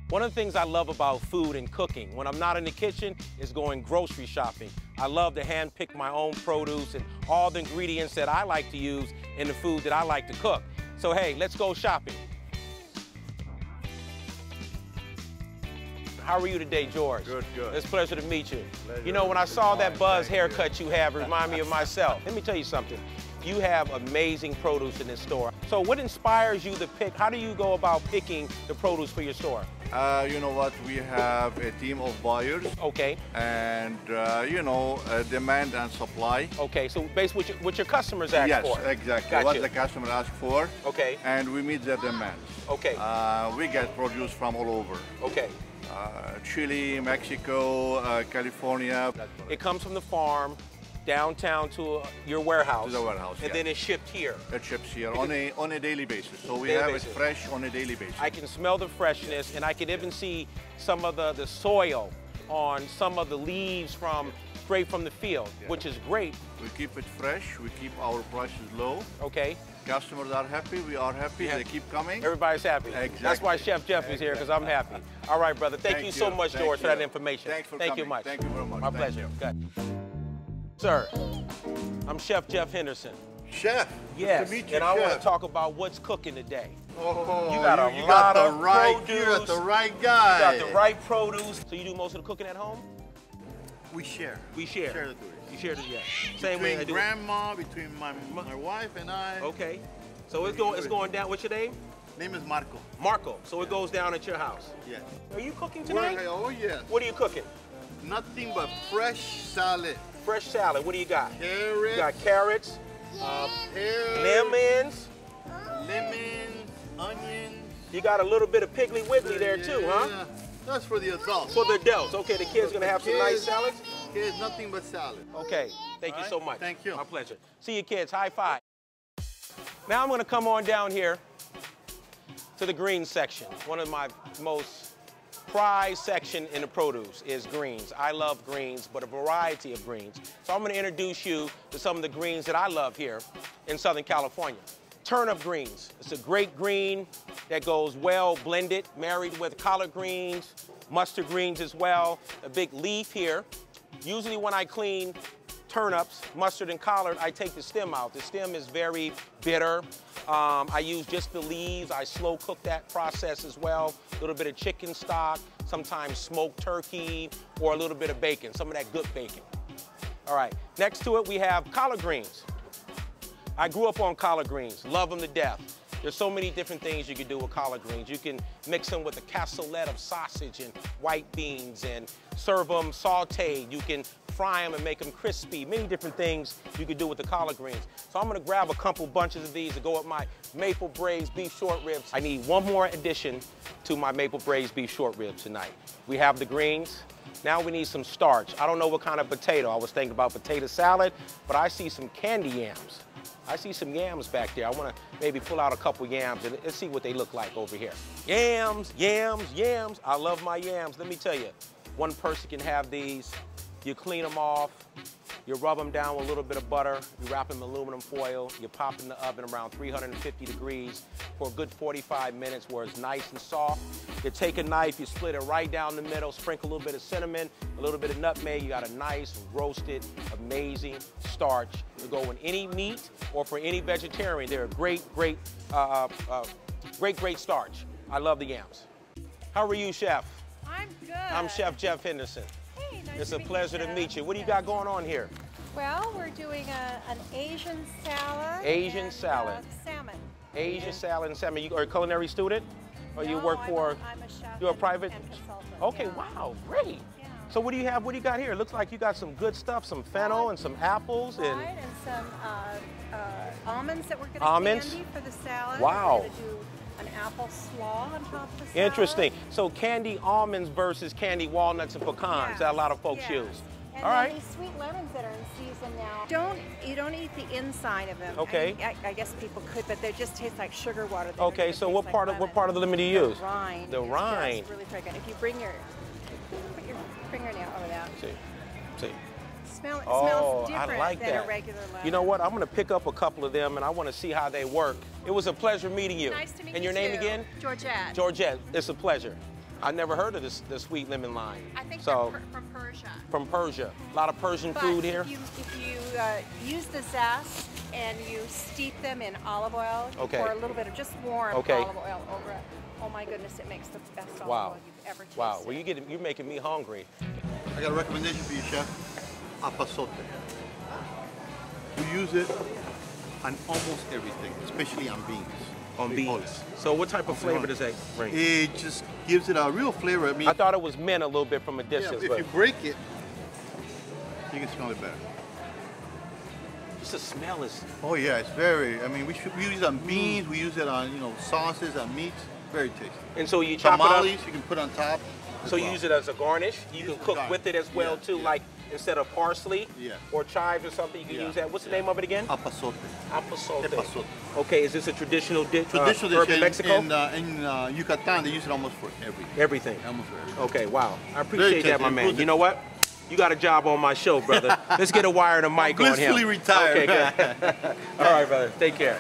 One of the things I love about food and cooking, when I'm not in the kitchen, is going grocery shopping. I love to hand-pick my own produce and all the ingredients that I like to use in the food that I like to cook. So hey, let's go shopping. How are you today, George? Good, good. It's a pleasure to meet you. Pleasure. You know, when I saw that Buzz haircut you have, it reminded me of myself. Let me tell you something. You have amazing produce in this store. So what inspires you to pick? How do you go about picking the produce for your store? You know what? We have a team of buyers. Okay. And, you know, demand and supply. Okay, so basically what your customers ask for. Yes, exactly. Gotcha. What the customer asks for. Okay. And we meet their demands. Okay. We get produce from all over. Okay. Chile, Mexico, California. It comes from the farm downtown to your warehouse. To the warehouse, And then it's shipped here. It ships here on a daily basis. So we Daily have basis. it fresh on a daily basis. I can smell the freshness, and I can even see some of the soil on some of the leaves from straight from the field, which is great. We keep it fresh. We keep our prices low. Okay. Customers are happy. We are happy. They keep coming. Everybody's happy. Exactly. That's why Chef Jeff is here, because I'm happy. All right, brother. Thank you so much, George, for that information. Thanks for Thank coming. you much. Thank you very much. My Thank pleasure. you. Good. Sir, I'm Chef Jeff Henderson. Chef. Yes, Good to meet you, and I want Chef. to talk about what's cooking today. Oh, You got a you lot got of the right, produce. You got the right guy. You got the right produce. So you do most of the cooking at home? We share. We share. Share the duties. You share the, yeah. Same way I Between do. grandma, between my wife and I. Okay. So it's going down. What's your name? Name is Marco. Marco. So it goes down at your house. Yes. Are you cooking tonight? Oh, yes. What are you cooking? Nothing but fresh salad. Fresh salad. What do you got? Carrots. You got carrots, pears, lemons. lemons, onions. You got a little bit of Piggly Wiggly there too, huh? Yeah. That's for the adults. For the adults. Okay, the kids gonna have some nice salads? Kids, nothing but salad. Okay, thank you so much. Thank you. My pleasure. See you kids, high five. Now I'm gonna come on down here to the greens section. One of my most prized section in the produce is greens. I love greens, but a variety of greens. So I'm gonna introduce you to some of the greens that I love here in Southern California. Turnip greens. It's a great green that goes well blended, married with collard greens, mustard greens as well. A big leaf here. Usually when I clean turnips, mustard and collard, I take the stem out. The stem is very bitter. I use just the leaves. I slow cook that process as well. A little bit of chicken stock, sometimes smoked turkey, or a little bit of bacon, some of that good bacon. All right, next to it we have collard greens. I grew up on collard greens, love them to death. There's so many different things you can do with collard greens. You can mix them with a cassoulet of sausage and white beans and serve them sauteed. You can fry them and make them crispy. Many different things you can do with the collard greens. So I'm gonna grab a couple bunches of these to go with my maple braised beef short ribs. I need one more addition to my maple braised beef short ribs tonight. We have the greens. Now we need some starch. I don't know what kind of potato. I was thinking about potato salad, but I see some candy yams. I see some yams back there. I want to maybe pull out a couple yams and let's see what they look like over here. Yams, yams, yams. I love my yams. Let me tell you, one person can have these. You clean them off. You rub them down with a little bit of butter. You wrap them in aluminum foil. You pop in the oven around 350 degrees for a good 45 minutes where it's nice and soft. You take a knife, you split it right down the middle, sprinkle a little bit of cinnamon, a little bit of nutmeg. You got a nice roasted, amazing starch to go in any meat or for any vegetarian. They're a great starch. I love the yams. How are you, Chef? I'm good. I'm Chef Jeff Henderson. Hey, nice It's to a meet pleasure to meet you. What do you got going on here? Well, we're doing an Asian salad. Asian and, salad. Salmon. Asian salad and salmon. You are a culinary student? Or you No, work for? I'm a chef. You're a private? and consultant. Okay, yeah. wow, great. Yeah. So what do you have? What do you got here? It looks like you got some good stuff, some fennel and some apples and. Right, and some almonds that we're going to Almonds? candy for the salad. Wow. We're going to do an apple slaw on top of the salad. Interesting. So candy almonds versus candy walnuts and pecans Yes, that a lot of folks yes. use. And All then right. these sweet lemons that are in season now. You don't eat the inside of them. Okay. I guess people could, but they just taste like sugar water. They Okay, don't so taste what like part of lemon. the lemon do you use? The rind. The is rind. just really fragrant. If you put your fingernail over that. See. smell. It Oh, smells different I like than that. a regular lemon. You know what? I'm going to pick up a couple of them, and I want to see how they work. It was a pleasure meeting you. Nice to meet you. And your name too. again? Georgette. Georgette. It's a pleasure. I never heard of the sweet lemon line. I think so, they're from Persia. From Persia. A lot of Persian But food here. if you use the zest and you steep them in olive oil, Okay. or a little bit of just warm Okay. olive oil over it, oh my goodness, it makes the best olive oil you've ever tasted. Wow. Well, you're making me hungry. I got a recommendation for you, Chef. Apasote. We use it on almost everything, especially on beans. On We call beans. it. So what type of flavor does that bring? It just gives it a real flavor. I mean, I thought it was mint a little bit from a yeah, distance, if but you break it, you can smell it better. just the smell is. Oh yeah, it's very. I mean, we use it on beans. We use it on sauces, on meats. Very tasty. And so you chop it Tamales up. you can put on top. So you use it as a garnish. You Use can it as cook garnish. with it as well Yeah, too, yeah. like instead of parsley Yeah. or chives or something. You can Yeah, use that. What's the yeah. name of it again? Apasote. Apasote. Epazote. Okay, is this a traditional dish? Traditional herb dish in Mexico? in Yucatan. They use it almost for everything. Everything. Almost for everything. Okay, wow. I appreciate tasty. that, my man. Improves You it. know what? You got a job on my show, brother. Let's get a wire and a mic on him. Blissfully retired. Okay, good. All right, brother. Take care.